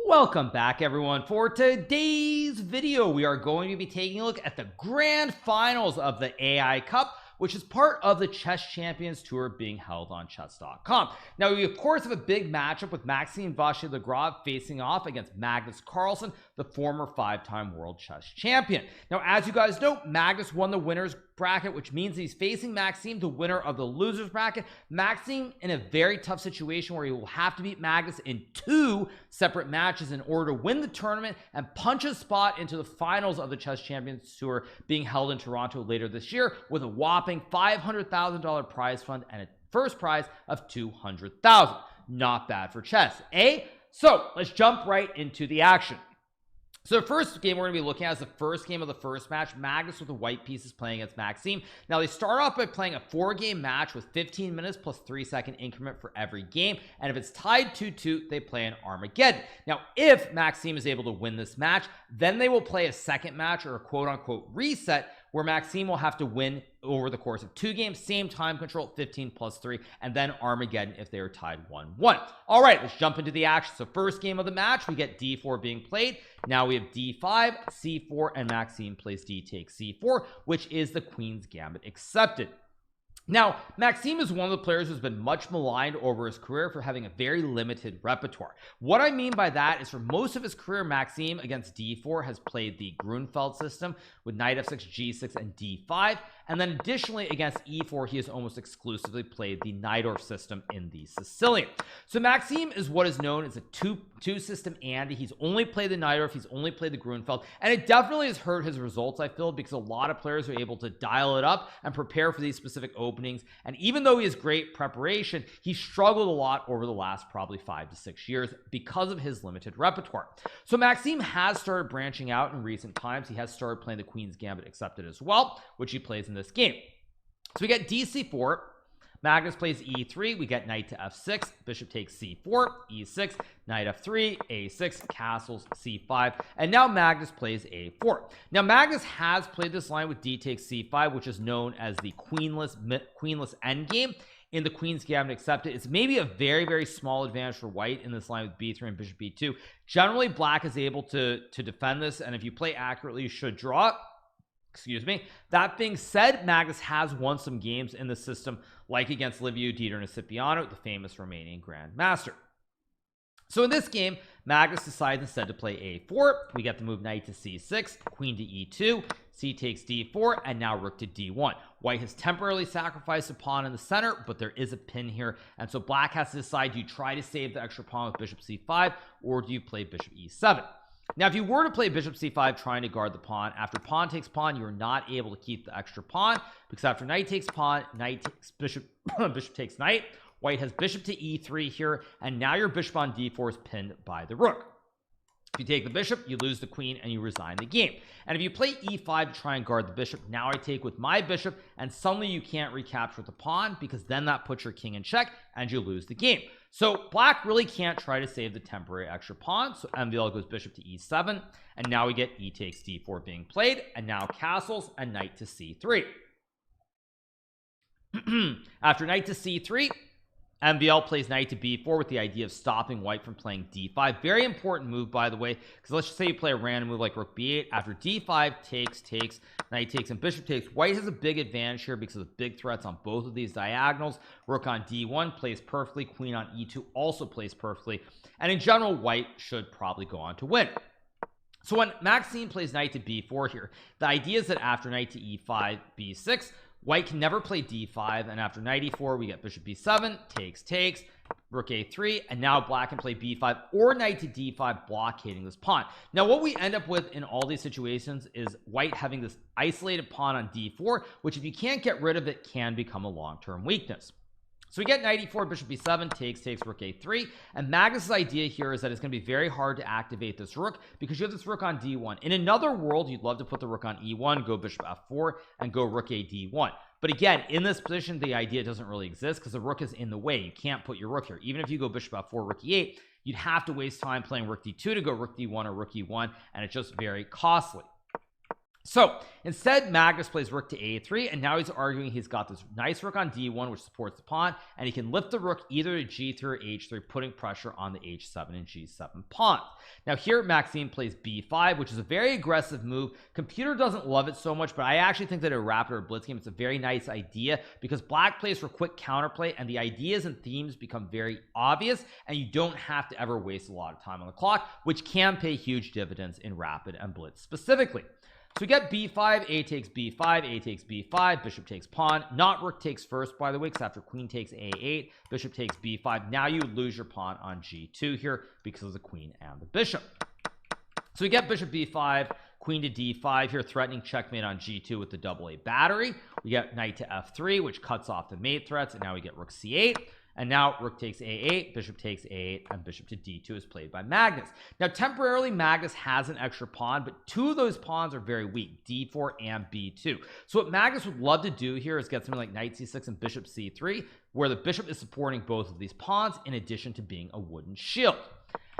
Welcome back everyone. For today's video we are going to be taking a look at the grand finals of the AI Cup, which is part of the Chess Champions Tour being held on chess.com. Now we of course have a big matchup with Maxime and Vachier-Lagrave facing off against Magnus Carlsen, the former 5-time world chess champion. Now as you guys know, Magnus won the winners bracket, which means he's facing Maxime, the winner of the losers bracket. Maxime in a very tough situation where he will have to beat Magnus in 2 separate matches in order to win the tournament and punch a spot into the finals of the Chess Champions Tour being held in Toronto later this year, with a whopping $500,000 prize fund and a first prize of $200,000. Not bad for chess, eh? So let's jump right into the action. So the first game we're going to be looking at is the first game of the first match. Magnus with the white pieces playing against Maxime. Now they start off by playing a 4-game match with 15 minutes plus 3-second increment for every game, and if it's tied 2-2 they play an Armageddon. Now if Maxime is able to win this match, then they will play a second match, or a quote-unquote reset, where Maxime will have to win over the course of 2 games, same time control, 15 plus 3, and then Armageddon if they are tied 1-1. All right, let's jump into the action. So first game of the match, we get d4 being played. Now we have d5, c4, and Maxime plays d takes c4, which is the Queen's Gambit accepted. Now Maxime is one of the players who's been much maligned over his career for having a very limited repertoire. What I mean by that is for most of his career, Maxime against d4 has played the Grunfeld system with knight f6, g6, and d5, and then additionally against e4 he has almost exclusively played the Najdorf system in the Sicilian. So Maxime is what is known as a two system Andy. He's only played the Najdorf, he's only played the Grunfeld, and it definitely has hurt his results, I feel, because a lot of players are able to dial it up and prepare for these specific openings. And even though he has great preparation, he struggled a lot over the last probably 5 to 6 years because of his limited repertoire. So Maxime has started branching out in recent times. He has started playing the Queen's Gambit accepted as well, which he plays in this game. So we get dc4, Magnus plays e3, we get knight to f6, bishop takes c4, e6, knight f3, a6, castles, c5, and now Magnus plays a4. Now Magnus has played this line with d takes c5, which is known as the queenless endgame in the Queen's Gambit accepted. It's maybe a very small advantage for white in this line with b3 and bishop b2. Generally black is able to defend this, and if you play accurately you should draw it. Excuse me. That being said, Magnus has won some games in the system, like against Livio Dieter Nasipiano, the famous Romanian Grandmaster. So in this game, Magnus decides instead to play a4. We get the move knight to c6, queen to e2, c takes d4, and now rook to d1. White has temporarily sacrificed a pawn in the center, but there is a pin here, and so black has to decide, do you try to save the extra pawn with bishop c5, or do you play bishop e7? Now if you were to play bishop c5 trying to guard the pawn, after pawn takes pawn you're not able to keep the extra pawn, because after knight takes pawn, knight takes bishop, bishop takes knight. White has bishop to e3 here, and now your bishop on d4 is pinned by the rook. If you take the bishop, you lose the queen and you resign the game. And if you play e5 to try and guard the bishop, now I take with my bishop, and suddenly you can't recapture the pawn, because then that puts your king in check and you lose the game. So black really can't try to save the temporary extra pawn. So MVL goes bishop to e7, and now we get e takes d4 being played, and now castles and knight to c3. After knight to c3, MVL plays knight to b4 with the idea of stopping white from playing d5. Very important move, by the way, because let's just say you play a random move like rook b8. After d5 takes, knight takes, and bishop takes, white has a big advantage here because of the big threats on both of these diagonals. Rook on d1 plays perfectly, queen on e2 also plays perfectly, and in general white should probably go on to win. So when Maxime plays knight to b4 here, the idea is that after knight to e5, b6, white can never play d5, and after knight e4 we get bishop b7, takes, rook a3, and now black can play b5 or knight to d5, blockading this pawn. Now what we end up with in all these situations is white having this isolated pawn on d4, which if you can't get rid of it can become a long-term weakness. So we get knight e4, bishop b7, takes, rook a3, and Magnus's idea here is that it's going to be very hard to activate this rook because you have this rook on d1. In another world, you'd love to put the rook on e1, go bishop f4, and go rook a d1. But again, in this position, the idea doesn't really exist because the rook is in the way. You can't put your rook here. Even if you go bishop f4, rook e8, you'd have to waste time playing rook d2 to go rook d1 or rook e1, and it's just very costly. So instead, Magnus plays rook to a3, and now he's arguing he's got this nice rook on d1, which supports the pawn, and he can lift the rook either to g3 or h3, putting pressure on the h7 and g7 pawns. Now here, Maxime plays b5, which is a very aggressive move. Computer doesn't love it so much, but I actually think that in a rapid or blitz game, it's a very nice idea because black plays for quick counterplay, and the ideas and themes become very obvious, and you don't have to ever waste a lot of time on the clock, which can pay huge dividends in rapid and blitz specifically. So we get b5, a takes b5, a takes b5, bishop takes pawn, not rook takes first, by the way, because after queen takes a8, bishop takes b5. Now you lose your pawn on g2 here because of the queen and the bishop. So we get bishop b5, queen to d5 here, threatening checkmate on g2 with the double A battery. We get knight to f3, which cuts off the mate threats, and now we get rook c8. And now rook takes a8, bishop takes a8, and bishop to d2 is played by Magnus. Now temporarily Magnus has an extra pawn, but two of those pawns are very weak, d4 and b2. So what Magnus would love to do here is get something like knight c6 and bishop c3, where the bishop is supporting both of these pawns in addition to being a wooden shield.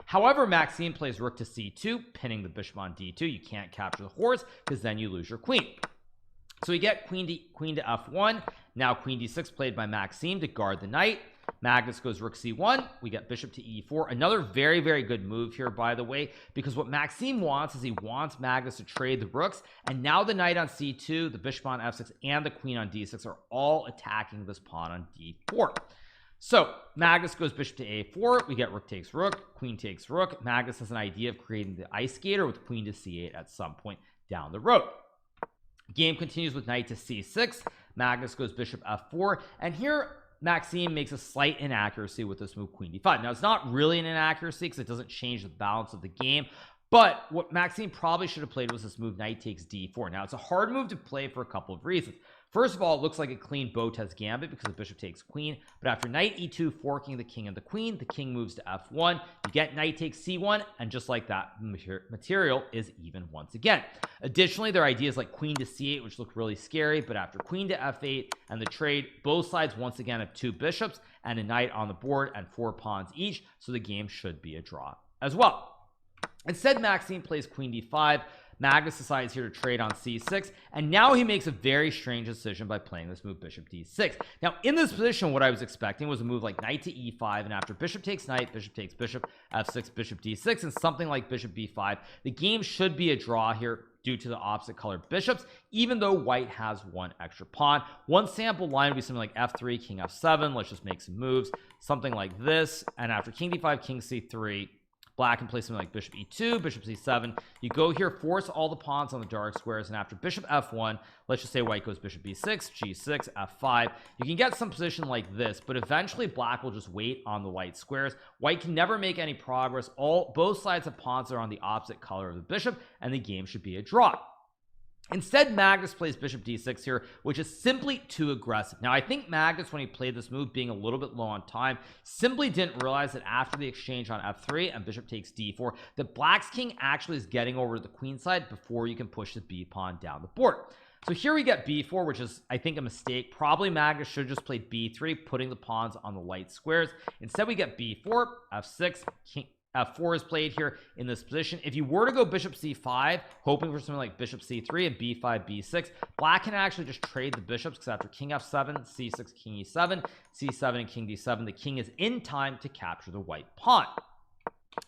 However, Maxime plays rook to c2, pinning the bishop on d2. You can't capture the horse because then you lose your queen. So we get queen to f1. Now queen d6 played by Maxime to guard the knight. Magnus goes rook c1. We get bishop to e4. Another very, very good move here, by the way, because what Maxime wants is he wants Magnus to trade the rooks, and now the knight on c2, the bishop on f6, and the queen on d6 are all attacking this pawn on d4. So Magnus goes bishop to a4. We get rook takes rook, queen takes rook. Magnus has an idea of creating the ice skater with queen to c8 at some point down the road. Game continues with knight to c6. Magnus goes bishop f4, and here Maxime makes a slight inaccuracy with this move queen d5. Now it's not really an inaccuracy because it doesn't change the balance of the game, but what Maxime probably should have played was this move knight takes d4. Now it's a hard move to play for a couple of reasons. First of all, it looks like a clean Botez gambit because the bishop takes queen, but after knight e2 forking the king and the queen, the king moves to f1. You get knight takes c1, and just like that, material is even once again. Additionally, there are ideas like queen to c8, which look really scary, but after queen to f8 and the trade, both sides once again have two bishops and a knight on the board and 4 pawns each, so the game should be a draw as well. Instead, Maxime plays queen d5. Magnus decides here to trade on c6, and now he makes a very strange decision by playing this move bishop d6. Now in this position, what I was expecting was a move like knight to e5, and after bishop takes knight, bishop takes bishop, f6, bishop d6, and something like bishop b5. The game should be a draw here due to the opposite colored bishops, even though white has one extra pawn. One sample line would be something like f3, king f7. Let's just make some moves, something like this, and after king d5, king c3, black can play something like bishop e2, bishop c7. You go here, force all the pawns on the dark squares, and after bishop f1, let's just say white goes bishop b6, g6, f5. You can get some position like this, but eventually black will just wait on the white squares. White can never make any progress. Both sides of pawns are on the opposite color of the bishop, and the game should be a draw. Instead, Magnus plays bishop d6 here, which is simply too aggressive. Now I think Magnus, when he played this move, being a little bit low on time, simply didn't realize that after the exchange on f3 and bishop takes d4, that black's king actually is getting over to the queen side before you can push the b pawn down the board. So here we get b4, which is, I think, a mistake. Probably Magnus should have just played b3, putting the pawns on the white squares. Instead, we get b4, f6, king f4 is played here in this position. If you were to go bishop c5, hoping for something like bishop c3 and b5, b6, black can actually just trade the bishops, because after king f7, c6, king e7, c7, and king d7, the king is in time to capture the white pawn.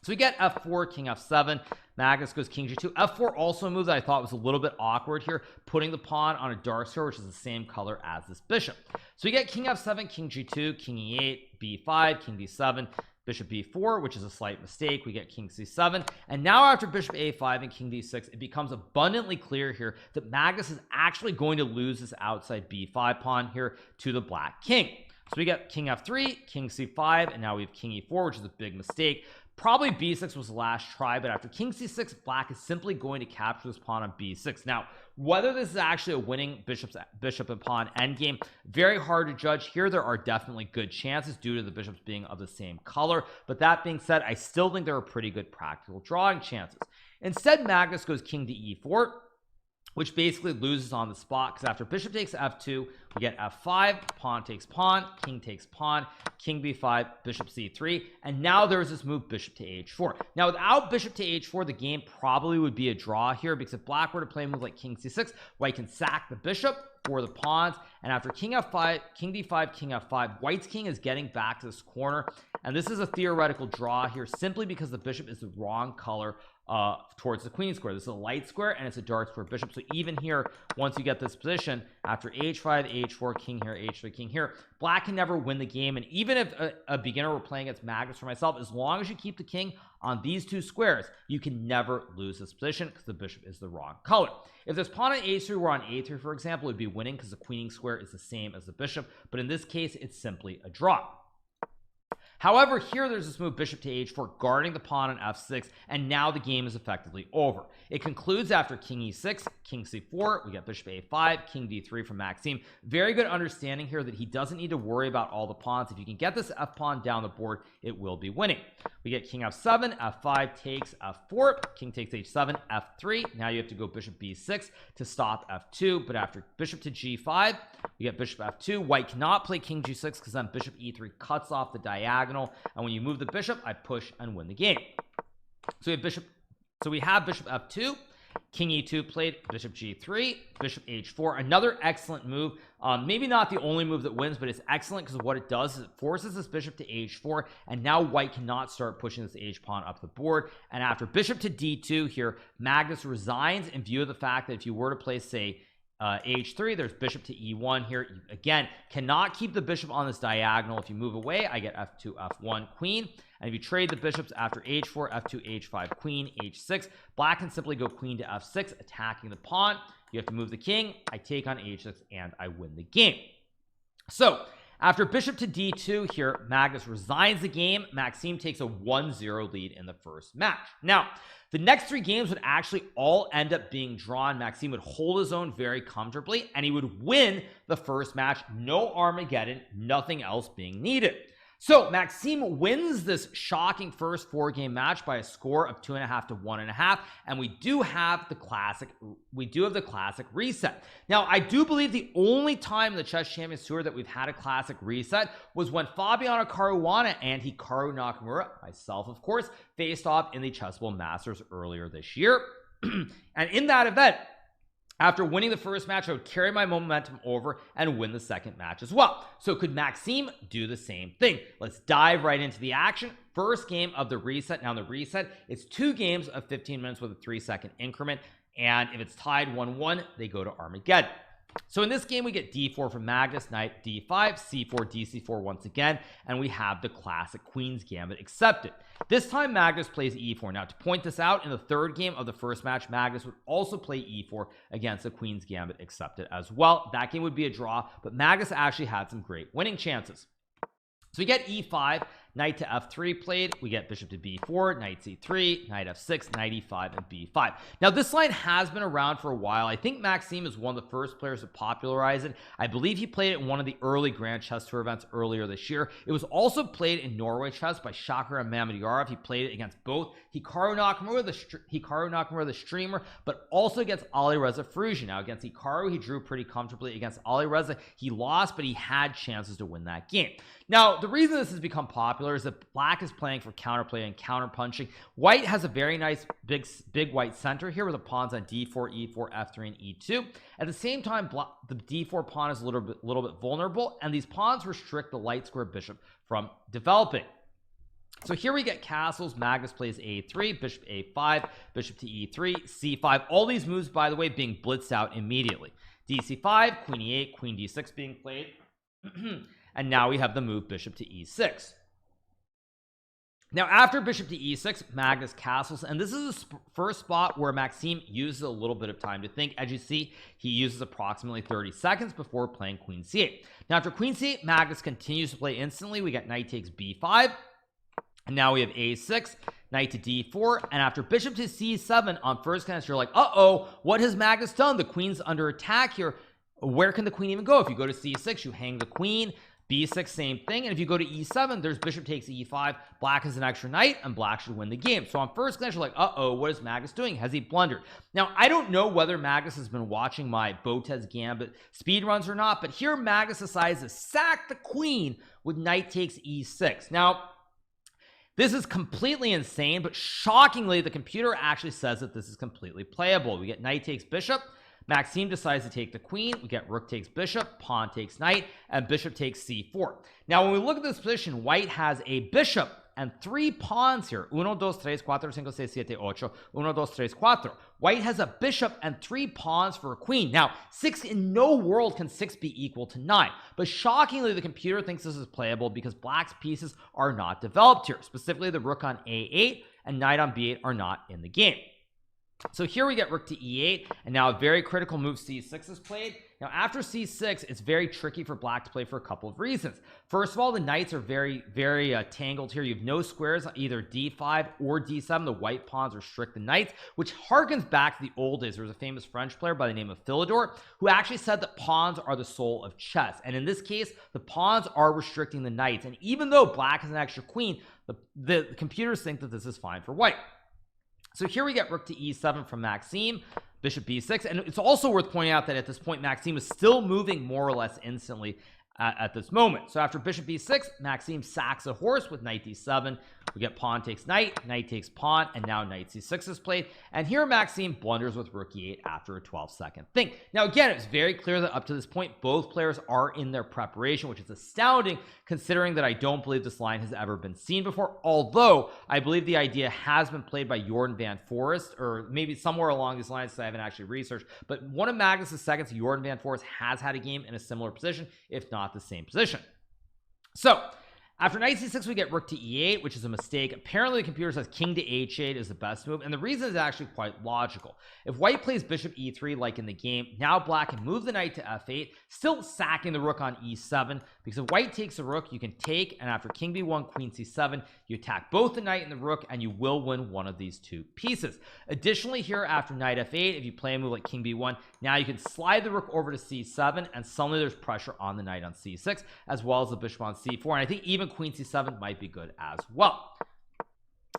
So we get f4, king f7. Magnus goes king g2. f4 also a move that I thought was a little bit awkward here, putting the pawn on a dark square, which is the same color as this bishop. So we get king f7, king g2, king e8, b5, king d7, bishop b4, which is a slight mistake. We get king c7, and now after bishop a5 and king d6, it becomes abundantly clear here that Magnus is actually going to lose this outside b5 pawn here to the black king. So we get king f3, king c5, and now we have king e4, which is a big mistake. Probably b6 was the last try, but after king c6, black is simply going to capture this pawn on b6. Now, whether this is actually a winning bishop and pawn endgame, very hard to judge. Here there are definitely good chances due to the bishops being of the same color, but that being said, I still think there are pretty good practical drawing chances. Instead, Magnus goes king to e4, which basically loses on the spot, because after bishop takes f2, We get f5, pawn takes pawn, king takes pawn, king b5, bishop c3, and now there's this move bishop to h4. Now without bishop to h4, the game probably would be a draw here, because if black were to play a move like king c6, white can sack the bishop for the pawns, and after king f5, king d5, king f5, white's king is getting back to this corner, and this is a theoretical draw here simply because the bishop is the wrong color towards the queen square. This is a light square and it's a dark square bishop. So even here, once you get this position, after h5, h4, king here, h3, king here, black can never win the game. And even if a beginner were playing against Magnus for myself, as long as you keep the king on these two squares, you can never lose this position because the bishop is the wrong color. If this pawn on a3 were on a3, for example, it would be winning because the queening square is the same as the bishop. But in this case, it's simply a draw. However, here there's this move bishop to h4 guarding the pawn on f6, and now the game is effectively over. It concludes after king e6, king c4, we get bishop a5, king d3 from Maxime. Very good understanding here that he doesn't need to worry about all the pawns. If you can get this f pawn down the board, it will be winning. We get king f7, f5 takes f4, king takes h7, f3. Now you have to go bishop b6 to stop f2, but after bishop to g5, we get bishop f2. White cannot play king g6 because then bishop e3 cuts off the diagonal, and when you move the bishop, I push and win the game. So we have bishop f2, king e2 played, bishop g3, bishop h4. Another excellent move, maybe not the only move that wins, but it's excellent because what it does is it forces this bishop to h4, and now white cannot start pushing this h pawn up the board. And after bishop to d2 here, Magnus resigns in view of the fact that if you were to play, say, h3, there's bishop to e1 here. You, again, cannot keep the bishop on this diagonal. If you move away, I get f2, f1, queen. And if you trade the bishops after h4, f2, h5, queen, h6, black can simply go queen to f6, attacking the pawn. You have to move the king. I take on h6 and I win the game. So after bishop to d2 here, Magnus resigns the game. Maxime takes a 1-0 lead in the first match. Now, the next three games would actually all end up being drawn. Maxime would hold his own very comfortably, and he would win the first match. No Armageddon, nothing else being needed. So Maxime wins this shocking first 4-game match by a score of 2.5 to 1.5, and we do have the classic reset. Now, I do believe the only time in the Chess Champions Tour that we've had a classic reset was when Fabiano Caruana and Hikaru Nakamura, myself of course, faced off in the Chessable Masters earlier this year. And in that event, after winning the first match, I would carry my momentum over and win the second match as well. So could Maxime do the same thing? Let's dive right into the action. First game of the reset. Now, in the reset, it's 2 games of 15 minutes with a 3-second increment. And if it's tied 1-1, they go to Armageddon. So in this game, we get d4 from Magnus, knight d5, c4, dc4 once again, and we have the classic Queen's Gambit accepted. This time, Magnus plays e4. Now, to point this out, in the third game of the first match, Magnus would also play e4 against the Queen's Gambit accepted as well. That game would be a draw, but Magnus actually had some great winning chances. So we get e5, knight to f3 played. We get bishop to b4, knight c3, knight f6, knight e5, and b5. Now, this line has been around for a while. I think Maxime is one of the first players to popularize it. I believe he played it in one of the early Grand Chess Tour events earlier this year. It was also played in Norway Chess by Vachier-Lagrave and Magnus. He played it against both Hikaru Nakamura, the streamer, but also against Alireza Firouzja. Now, against Hikaru, he drew pretty comfortably. Against Alireza, he lost, but he had chances to win that game. Now, the reason this has become popular is that black is playing for counterplay and counterpunching. White has a very nice big white center here with the pawns on d4, e4, f3, and e2. At the same time, the d4 pawn is a little bit vulnerable, and these pawns restrict the light square bishop from developing. So here we get castles. Magnus plays a3, bishop a5, bishop to e3, c5. All these moves, by the way, being blitzed out immediately. dc5, queen e8, queen d6 being played. And now we have the move bishop to e6. Now, after bishop to e6, Magnus castles, and this is the first spot where Maxime uses a little bit of time to think. As you see, he uses approximately 30 seconds before playing queen c8. Now, after queen c8, Magnus continues to play instantly. We get knight takes b5, and now we have a6, knight to d4, and after bishop to c7 on first glance, you're like, uh-oh, what has Magnus done? The queen's under attack here. Where can the queen even go? If you go to c6, you hang the queen. b6, same thing. And if you go to e7, there's bishop takes e5. Black has an extra knight, and black should win the game. So on first glance, you're like, uh-oh, what is Magnus doing? Has he blundered? Now, I don't know whether Magnus has been watching my Botez Gambit speedruns or not, but here Magnus decides to sack the queen with knight takes e6. Now, this is completely insane, but shockingly, the computer actually says that this is completely playable. We get knight takes bishop. Maxime decides to take the queen. We get rook takes bishop, pawn takes knight, and bishop takes c4. Now, when we look at this position, white has a bishop and 3 pawns here. 1, 2, 3, 4, 5, 6, 7, 8. 1, 2, 3, 4. White has a bishop and 3 pawns for a queen. Now, 6, in no world can 6 be equal to 9. But shockingly, the computer thinks this is playable because black's pieces are not developed here. Specifically, the rook on a8 and knight on b8 are not in the game. So here we get rook to e8, and now a very critical move c6 is played. Now after c6, it's very tricky for black to play for a couple of reasons. First of all, the knights are very tangled here. You have no squares on either d5 or d7. The white pawns restrict the knights, which harkens back to the old days. There was a famous French player by the name of Philidor who actually said that pawns are the soul of chess, and in this case the pawns are restricting the knights. And even though black has an extra queen, the computers think that this is fine for white. So here we get rook to e7 from Maxime, bishop b6, and it's also worth pointing out that at this point Maxime is still moving more or less instantly at this moment. So after bishop b6, Maxime sacks a horse with knight d7. We get pawn takes knight, knight takes pawn, and now knight c6 is played. And here Maxime blunders with rook e8 after a 12-second thing. Now again, it's very clear that up to this point both players are in their preparation, which is astounding considering that I don't believe this line has ever been seen before, although I believe the idea has been played by Jordan Van Forest, or maybe somewhere along these lines, so I haven't actually researched. But one of Magnus's seconds, Jordan Van Forest, has had a game in a similar position, if not the same position. So after knight c6, we get rook to e8, which is a mistake. Apparently the computer says king to h8 is the best move, and the reason is actually quite logical. If white plays bishop e3 like in the game, now black can move the knight to f8, still sacking the rook on e7, because if white takes the rook, you can take, and after king b1, queen c7, you attack both the knight and the rook, and you will win one of these two pieces. Additionally, here after knight f8, if you play a move like king b1, now you can slide the rook over to c7, and suddenly there's pressure on the knight on c6, as well as the bishop on c4, and I think even queen c7 might be good as well.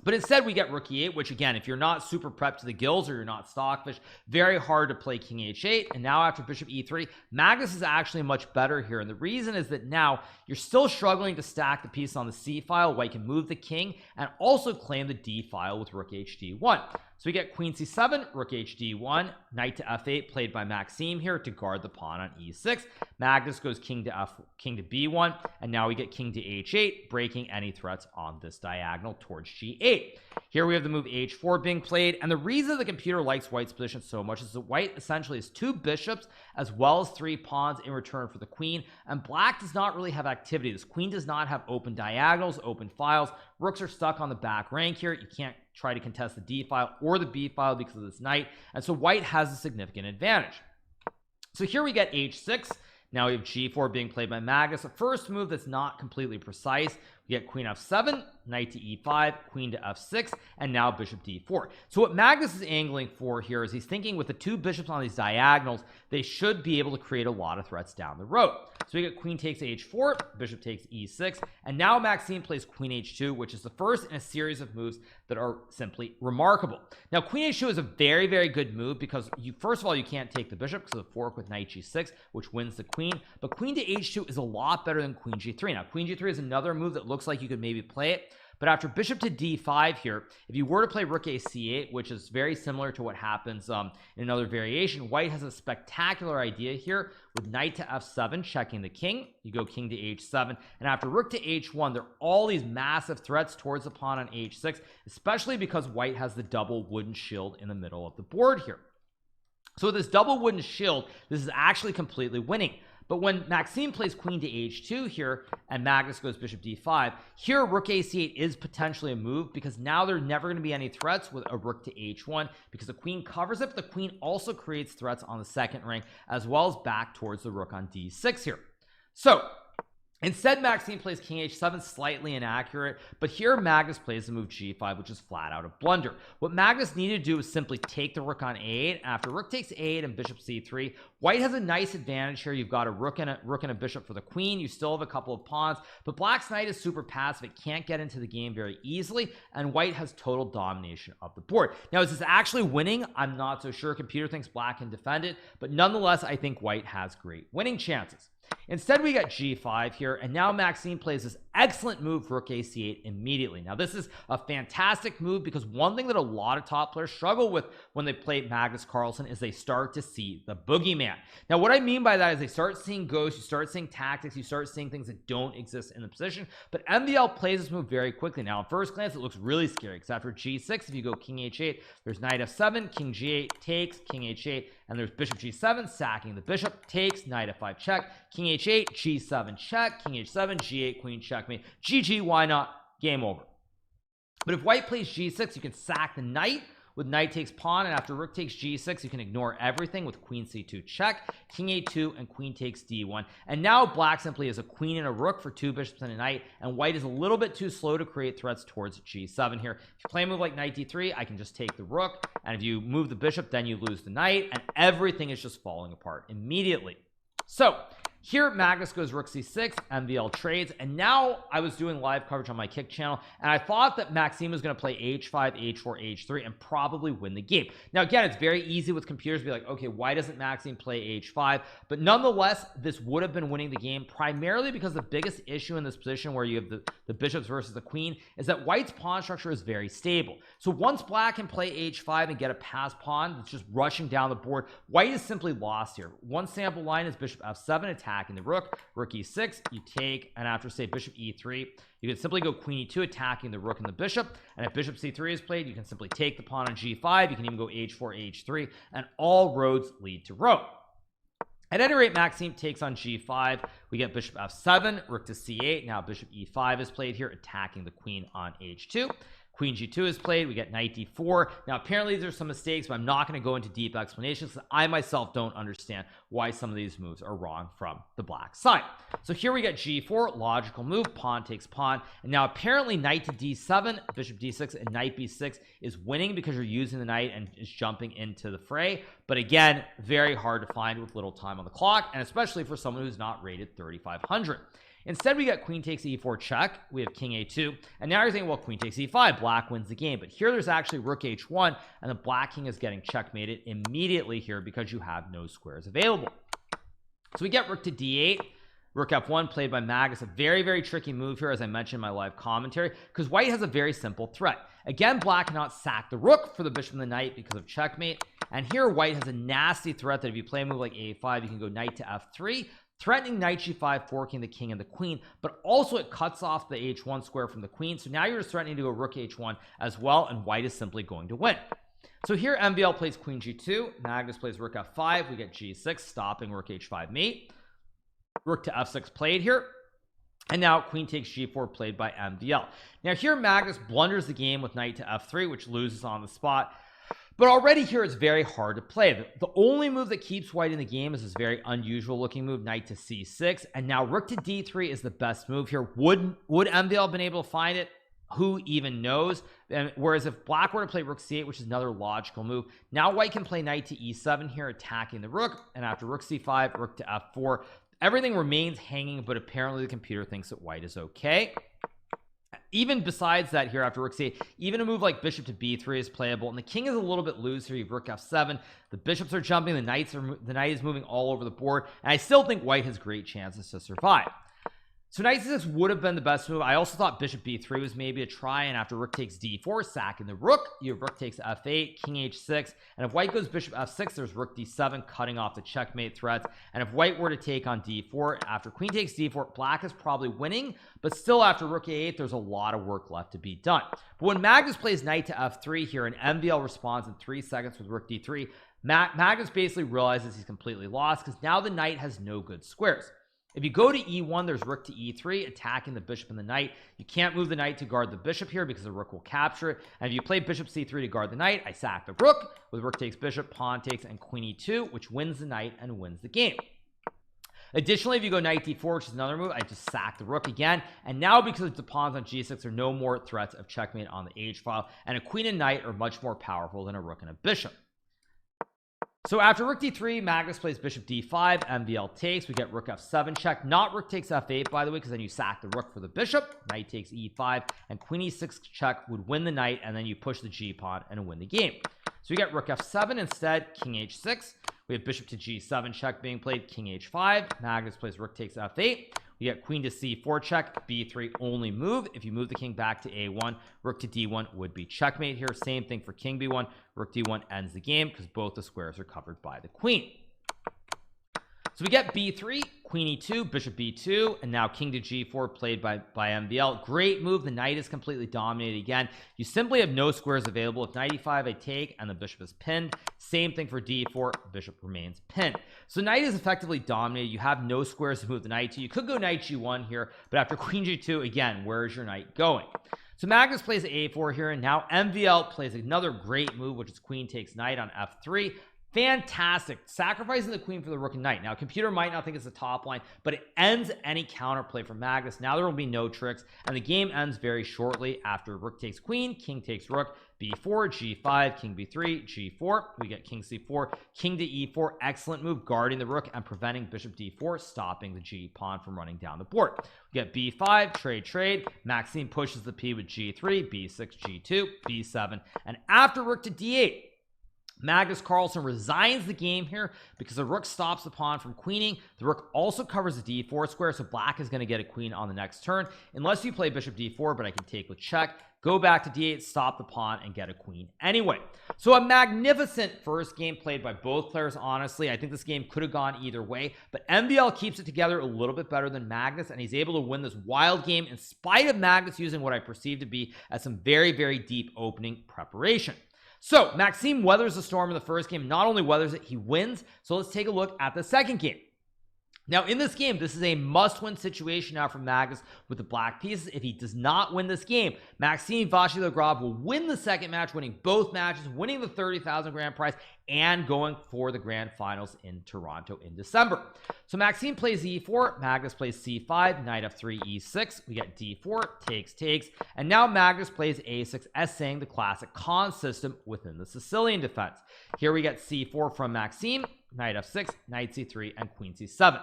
But instead we get rook e8, which again, if you're not super prepped to the gills or you're not stockfish, very hard to play king h8. And now after bishop e3, Magnus is actually much better here, and the reason is that now you're still struggling to stack the piece on the c file. White can move the king and also claim the d file with rook hd1. So we get queen c7, rook hd1, knight to f8 played by Maxime here to guard the pawn on e6. Magnus goes king to b1, and now we get king to h8, breaking any threats on this diagonal towards g8. Here we have the move h4 being played, and the reason the computer likes white's position so much is that white essentially has 2 bishops as well as 3 pawns in return for the queen, and black does not really have activity. This queen does not have open diagonals, open files. Rooks are stuck on the back rank here. You can't try to contest the d file or the b file because of this knight, and so white has a significant advantage. So here we get h6. Now we have g4 being played by Magnus, a first move that's not completely precise. We get queen f7, knight to e5, queen to f6, and now bishop d4. So what Magnus is angling for here is he's thinking with the 2 bishops on these diagonals, they should be able to create a lot of threats down the road. So we get queen takes h4, bishop takes e6, and now Maxime plays queen h2, which is the first in a series of moves that are simply remarkable. Now queen h2 is a very, very good move because first of all, you can't take the bishop because of the fork with knight g6, which wins the queen, but queen to h2 is a lot better than queen g3. Now queen g3 is another move that looks like you could maybe play it, but after bishop to d5 here, if you were to play rook a c8, which is very similar to what happens in another variation, white has a spectacular idea here with knight to f7 checking the king. You go king to h7, and after rook to h1, there are all these massive threats towards the pawn on h6, especially because white has the double wooden shield in the middle of the board here. So with this double wooden shield, this is actually completely winning. But when Maxime plays queen to h2 here and Magnus goes bishop d5, here rook a c8 is potentially a move because now there's never going to be any threats with a rook to h1 because the queen covers it, but the queen also creates threats on the second rank as well as back towards the rook on d6 here. So Instead, Maxime plays king h7, slightly inaccurate, but here Magnus plays the move g5, which is flat out a blunder. What Magnus needed to do was simply take the rook on a8. After rook takes a8 and bishop c3, white has a nice advantage here. You've got a rook and a bishop for the queen. You still have a couple of pawns, but black's knight is super passive. It can't get into the game very easily, and white has total domination of the board. Now, is this actually winning? I'm not so sure. Computer thinks black can defend it, but nonetheless, I think white has great winning chances. Instead, we got g5 here, and now Maxime plays this excellent move, rook ac8 immediately. Now, this is a fantastic move because one thing that a lot of top players struggle with when they play Magnus Carlsen is they start to see the boogeyman. Now, what I mean by that is they start seeing ghosts, you start seeing tactics, you start seeing things that don't exist in the position, but MVL plays this move very quickly. Now, at first glance, it looks really scary because after g6, if you go king h8, there's knight f7, king g8 takes, king h8, and there's bishop g7, sacking the bishop, takes, knight f5 check, king h8, g7 check, king h7, g8, queen checkmate, GG, why not? Game over. But if white plays g6, you can sack the knight with knight takes pawn, and after rook takes g6, you can ignore everything with queen c2 check, king a2, and queen takes d1. And now black simply has a queen and a rook for two bishops and a knight, and white is a little bit too slow to create threats towards g7 here. If you play a move like knight d3, I can just take the rook, and if you move the bishop, then you lose the knight, and everything is just falling apart immediately. So here Magnus goes rook c6, MVL trades, and now I was doing live coverage on my Kick channel, and I thought that Maxime was going to play h5, h4, h3, and probably win the game. Now again, it's very easy with computers to be like, okay, why doesn't Maxime play h5? But nonetheless, this would have been winning the game, primarily because the biggest issue in this position where you have the bishops versus the queen is that white's pawn structure is very stable. So once black can play h5 and get a pass pawn that's just rushing down the board, white is simply lost here. One sample line is bishop f7 attacking the rook e6, you take, and after say bishop e3, you can simply go queen e2 attacking the rook and the bishop, and if bishop c3 is played, you can simply take the pawn on g5, you can even go h4 h3, and all roads lead to Rome. At any rate, Maxime takes on g5, we get bishop f7, rook to c8, now bishop e5 is played here, attacking the queen on h2. Queen g2 is played, we get knight d4. Now apparently there's some mistakes, but I'm not going to go into deep explanations because I myself don't understand why some of these moves are wrong from the black side. So here we get g4, logical move, pawn takes pawn, and now apparently knight to d7, bishop d6, and knight b6 is winning because you're using the knight and is jumping into the fray. But again, very hard to find with little time on the clock, and especially for someone who's not rated 3500. Instead, we got queen takes e4 check, we have king a2, and now you're thinking, well, queen takes e5, black wins the game. But here there's actually rook h1, and the black king is getting checkmated immediately here because you have no squares available. So we get rook to d8, rook f1 played by Magnus, a very, very tricky move here, as I mentioned in my live commentary, because white has a very simple threat. Again, black cannot sack the rook for the bishop and the knight because of checkmate, and here white has a nasty threat that if you play a move like a5, you can go knight to f3, threatening knight g5, forking the king and the queen, but also it cuts off the h1 square from the queen. So now you're just threatening to go rook h1 as well, and white is simply going to win. So here MVL plays queen g2, Magnus plays rook f5, we get g6, stopping rook h5 mate, rook to f6 played here, and now queen takes g4 played by MVL. Now here Magnus blunders the game with knight to f3, which loses on the spot. But already here it's very hard to play. The only move that keeps white in the game is this very unusual looking move, knight to c6, and now rook to d3 is the best move here. Would MVL have been able to find it? Who even knows? And whereas if black were to play rook c8, which is another logical move, now white can play knight to e7 here, attacking the rook, and after rook c5, rook to f4, everything remains hanging, but apparently the computer thinks that white is okay. Even besides that here after rook c8, even a move like bishop to b3 is playable, and the king is a little bit loose here. You have rook f7, the bishops are jumping, the knight is moving all over the board, and I still think white has great chances to survive. So knight c6 would have been the best move. I also thought bishop b3 was maybe a try, and after rook takes d4, sacking the rook, you have rook takes f8, king h6, and if white goes bishop f6, there's rook d7, cutting off the checkmate threats. And if white were to take on d4, after queen takes d4, black is probably winning, but still after rook a8, there's a lot of work left to be done. But when Magnus plays knight to f3 here, and MVL responds in 3 seconds with rook d3, Magnus basically realizes he's completely lost because now the knight has no good squares. If you go to e1, there's rook to e3, attacking the bishop and the knight. You can't move the knight to guard the bishop here because the rook will capture it. And if you play bishop c3 to guard the knight, I sack the rook with rook takes bishop, pawn takes, and queen e2, which wins the knight and wins the game. Additionally, if you go knight d4, which is another move, I just sack the rook again, and now because the pawns on g6 are no more threats of checkmate on the h file, and a queen and knight are much more powerful than a rook and a bishop. So after rook d3, Magnus plays bishop d5, MVL takes, we get rook f7 check, not rook takes f8 by the way, because then you sack the rook for the bishop, knight takes e5, and queen e6 check would win the knight, and then you push the g pawn and win the game. So we get rook f7 instead, king h6, we have bishop to g7 check being played, king h5, Magnus plays rook takes f8, we get queen to c4 check, b3 only move. If you move the king back to a1, rook to d1 would be checkmate here. Same thing for king b1, rook d1 ends the game because both the squares are covered by the queen. So we get b3, queen e2, bishop b2, and now king to g4 played by MVL. Great move. The knight is completely dominated again. You simply have no squares available. If knight e5 I take and the bishop is pinned. Same thing for d4, bishop remains pinned. So knight is effectively dominated. You have no squares to move the knight to. You could go knight g1 here, but after queen g2, again, where is your knight going? So Magnus plays a4 here, and now MVL plays another great move, which is queen takes knight on f3. Fantastic, sacrificing the queen for the rook and knight. Now computer might not think it's a top line, but it ends any counterplay from Magnus. Now there will be no tricks, and the game ends very shortly after rook takes queen, king takes rook, b4, g5, king b3, g4. We get king c4, king to e4. Excellent move, guarding the rook and preventing bishop d4, stopping the g pawn from running down the board. We get b5, trade. Maxime pushes the p with g3, b6, g2, b7, and after rook to d8, Magnus Carlsen resigns the game here because the rook stops the pawn from queening. The rook also covers the d4 square, so black is going to get a queen on the next turn unless you play bishop d4, but I can take with check, go back to d8, stop the pawn, and get a queen anyway. So a magnificent first game played by both players. Honestly, I think this game could have gone either way, but MVL keeps it together a little bit better than Magnus, and he's able to win this wild game in spite of Magnus using what I perceive to be as some very, very deep opening preparation. So Maxime weathers the storm in the first game. Not only weathers it, he wins. So let's take a look at the second game. Now in this game, this is a must-win situation now for Magnus with the black pieces. If he does not win this game, Maxime Vachier-Lagrave will win the second match, winning both matches, winning the 30,000 grand prize, and going for the grand finals in Toronto in December. So Maxime plays e4, Magnus plays c5, knight f3, e6. We get d4, takes, and now Magnus plays a6, essaying the classic con system within the Sicilian defense. Here we get c4 from Maxime, knight f6, knight c3, and queen c7.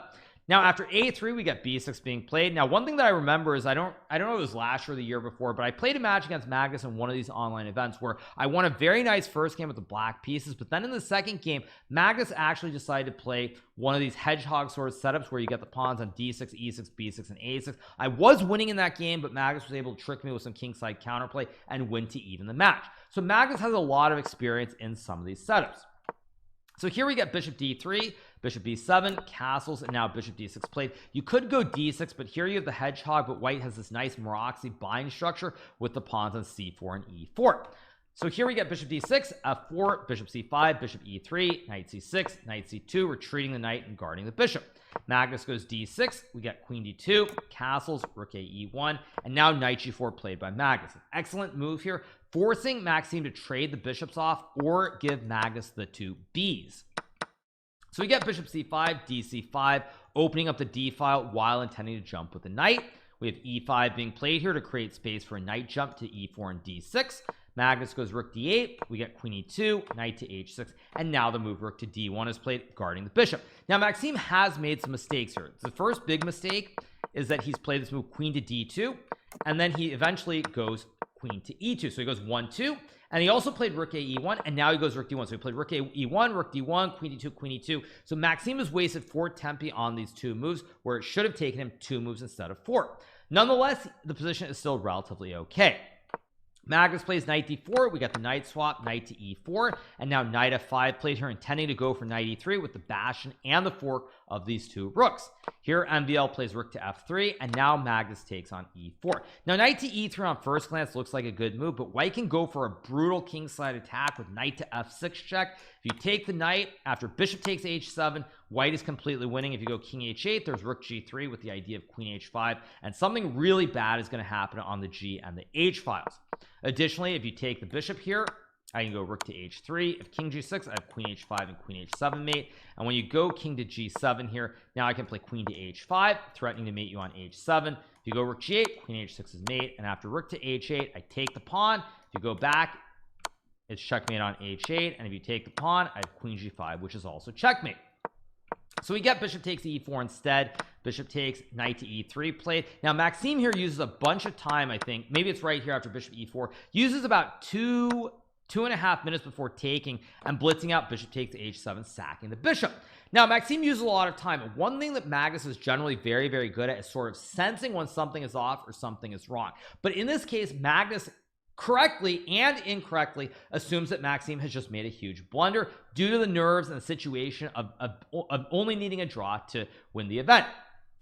Now after a3, we get b6 being played. Now one thing that I remember is I don't know if it was last year or the year before, but I played a match against Magnus in one of these online events where I won a very nice first game with the black pieces, but then in the second game, Magnus actually decided to play one of these hedgehog sort of setups where you get the pawns on d6, e6, b6, and a6. I was winning in that game, but Magnus was able to trick me with some kingside counterplay and win to even the match. So Magnus has a lot of experience in some of these setups. So here we get bishop d3, bishop b7, castles, and now bishop d6 played. You could go d6, but here you have the hedgehog, but white has this nice Maroxy bind structure with the pawns on c4 and e4. So here we get bishop d6, f4, bishop c5, bishop e3, knight c6, knight c2, retreating the knight and guarding the bishop. Magnus goes d6, we get queen d2, castles, rook a e1, and now knight g4 played by Magnus. An excellent move here, forcing Maxime to trade the bishops off or give Magnus the two b's. So we get bishop c5, dc5, opening up the d file while intending to jump with the knight. We have e5 being played here to create space for a knight jump to e4 and d6. Magnus goes rook d8, we get queen e2, knight to h6, and now the move rook to d1 is played, guarding the bishop. Now Maxime has made some mistakes here. The first big mistake is that he's played this move queen to d2, and then he eventually goes queen to e2. So he goes 1-2, and he also played rook a e1, and now he goes rook d1. So he played rook a e1, rook d1, queen d2, queen e2. So Maxime has wasted 4 tempi on these two moves, where it should have taken him 2 moves instead of 4. Nonetheless, the position is still relatively okay. Magnus plays knight d4, we got the knight swap, knight to e4, and now knight f5 played here, intending to go for knight e3 with the bastion and the fork of these two rooks. Here MVL plays rook to f3, and now Magnus takes on e4. Now knight to e3 on first glance looks like a good move, but white can go for a brutal kingside attack with knight to f6 check. If you take the knight after bishop takes h7, white is completely winning. If you go king h8, there's rook g3 with the idea of queen h5, and something really bad is going to happen on the g and the h files. Additionally, if you take the bishop here, I can go rook to h3. If king g6, I have queen h5 and queen h7 mate. And when you go king to g7 here, now I can play queen to h5, threatening to mate you on h7. If you go rook g8, queen h6 is mate. And after rook to h8, I take the pawn. If you go back, it's checkmate on h8. And if you take the pawn, I have queen g5, which is also checkmate. So we get bishop takes e4 instead. Bishop takes, knight to e3 played. Now Maxime here uses a bunch of time, I think. Maybe it's right here after bishop e4. Uses about 2.5 minutes before taking and blitzing out bishop takes h7, sacking the bishop. Now Maxime uses a lot of time. One thing that Magnus is generally very, very good at is sort of sensing when something is off or something is wrong. But in this case, Magnus correctly and incorrectly assumes that Maxime has just made a huge blunder due to the nerves and the situation of only needing a draw to win the event.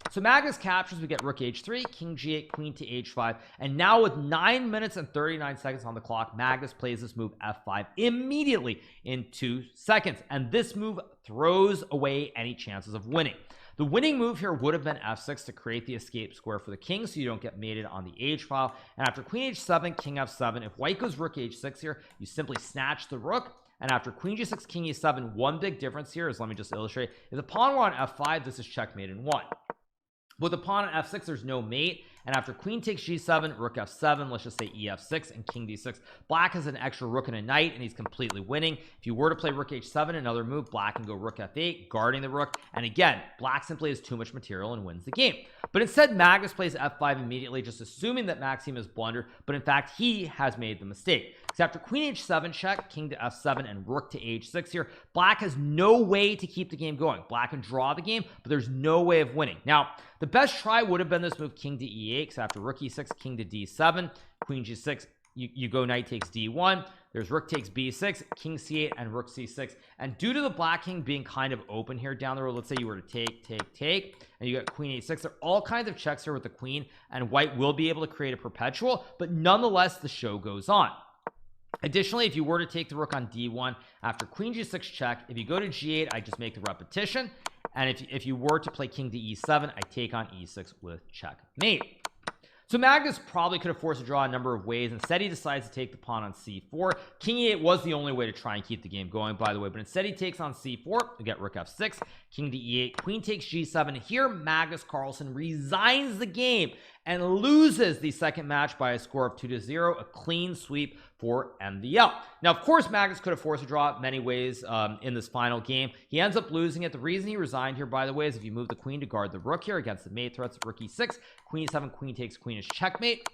So Magnus captures, we get rook h3, king g8, queen to h5, and now with 9 minutes and 39 seconds on the clock, Magnus plays this move f5 immediately in 2 seconds, and this move throws away any chances of winning. The winning move here would have been f6 to create the escape square for the king so you don't get mated on the h file. And after queen h7, king f7, if white goes rook h6 here, you simply snatch the rook. And after queen g6, king e7, one big difference here is, let me just illustrate, if the pawn were on f5, this is checkmate in 1. With the pawn on f6, there's no mate. And after queen takes g7, rook f7, let's just say ef6 and king d6, black has an extra rook and a knight, and he's completely winning. If you were to play rook h7, another move, black can go rook f8, guarding the rook. And again, black simply has too much material and wins the game. But instead, Magnus plays f5 immediately, just assuming that Maxime has blundered, but in fact, he has made the mistake. So after queen h7 check, king to f7, and rook to h6 here, black has no way to keep the game going. Black can draw the game, but there's no way of winning. Now, the best try would have been this move, king to e8, because after rook e6, king to d7, queen g6, you go knight takes d1, there's rook takes b6, king c8, and rook c6. And due to the black king being kind of open here down the road, let's say you were to take, and you got queen a6, there are all kinds of checks here with the queen, and white will be able to create a perpetual, but nonetheless, the show goes on. Additionally, if you were to take the rook on d1 after queen g6 check, if you go to g8, I just make the repetition. And if you were to play king to e7, I take on e6 with checkmate. So Magnus probably could have forced a draw a number of ways. Instead, he decides to take the pawn on c4. King e8 was the only way to try and keep the game going, by the way, but instead he takes on c4. We get rook f6, king to e8, queen takes g7. Here, Magnus Carlsen resigns the game and loses the second match by a score of 2-0, a clean sweep for MVL. Now, of course, Magnus could have forced a draw many ways in this final game. He ends up losing it. The reason he resigned here, by the way, is if you move the queen to guard the rook here against the mate threats, rook e6, queen e7, queen takes, queen is checkmate.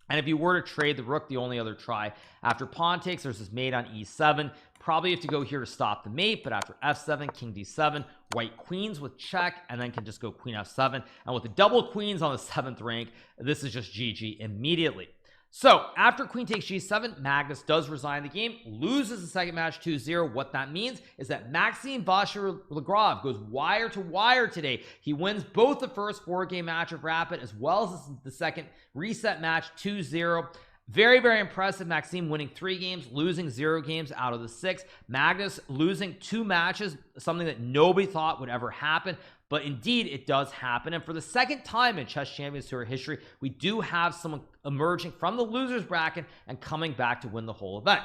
And if you were to trade the rook, the only other try after pawn takes, there's this mate on e7. Probably have to go here to stop the mate, but after f7, king d7, white queens with check, and then can just go queen f7. And with the double queens on the 7th rank, this is just GG immediately. So after queen takes g7, Magnus does resign the game, loses the second match 2-0. What that means is that Maxime Vachier-Lagrave goes wire to wire today. He wins both the first 4-game match of Rapid as well as the second reset match 2-0. Very, very impressive. Maxime winning 3 games, losing 0 games out of the 6. Magnus losing 2 matches, something that nobody thought would ever happen. But indeed, it does happen. And for the second time in Chess Champions Tour history, we do have someone emerging from the losers bracket and coming back to win the whole event.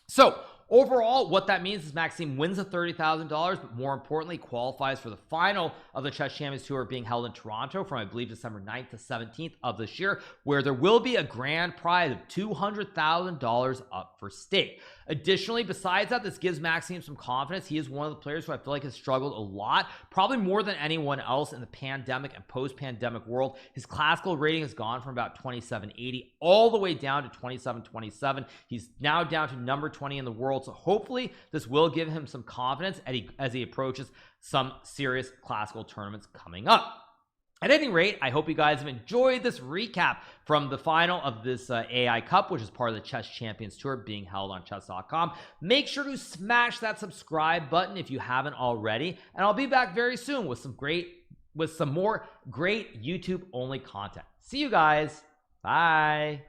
So overall, what that means is Maxime wins the $30,000, but more importantly, qualifies for the final of the Chess Champions Tour being held in Toronto from, I believe, December 9th to 17th of this year, where there will be a grand prize of $200,000 up for stake. Additionally, besides that, this gives Maxime some confidence. He is one of the players who I feel like has struggled a lot, probably more than anyone else in the pandemic and post-pandemic world. His classical rating has gone from about 2780 all the way down to 2727. He's now down to number 20 in the world. So hopefully this will give him some confidence as he approaches some serious classical tournaments coming up. At any rate, I hope you guys have enjoyed this recap from the final of this AI Cup, which is part of the Chess Champions Tour being held on chess.com. Make sure to smash that subscribe button if you haven't already, and I'll be back very soon with some more great YouTube only content. See you guys. Bye.